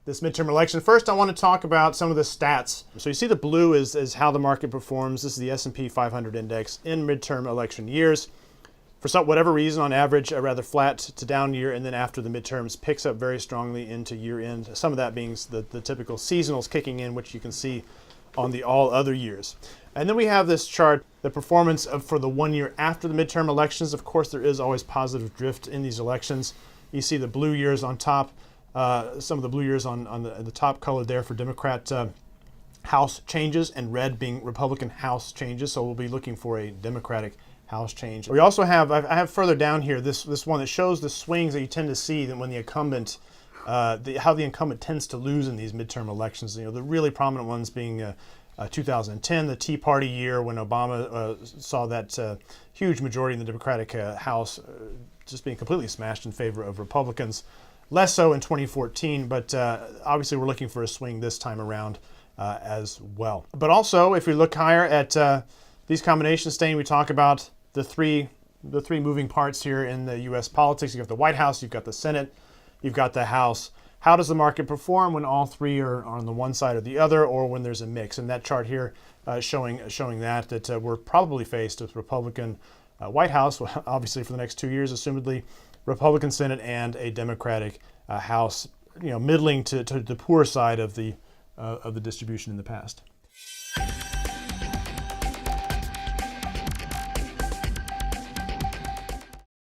this midterm election. First, I want to talk about some of the stats. So you see the blue is how the market performs. This is the S&P 500 index in midterm election years. For whatever reason, on average, a rather flat to down year, and then after the midterms picks up very strongly into year end. Some of that being the typical seasonals kicking in, which you can see on the all other years. And then we have this chart, the performance for the 1 year after the midterm elections. Of course, there is always positive drift in these elections. You see the blue years on top. Some of the blue years on the top colored there for Democrat House changes, and red being Republican House changes. So we'll be looking for a Democratic House change. We also have, I have further down here, this one that shows the swings that you tend to see when the incumbent, how the incumbent tends to lose in these midterm elections. You know, the really prominent ones being 2010, the Tea Party year, when Obama saw that huge majority in the Democratic House just being completely smashed in favor of Republicans. Less so in 2014, but obviously we're looking for a swing this time around as well. But also, if we look higher at these combinations, Stain, we talk about the three moving parts here in the U.S. politics. You've got the White House, you've got the Senate, you've got the House. How does the market perform when all three are on the one side or the other, or when there's a mix? And that chart here showing that we're probably faced with Republican White House, obviously for the next 2 years, assumedly Republican Senate and a Democratic House, you know, middling to the poor side of the distribution in the past.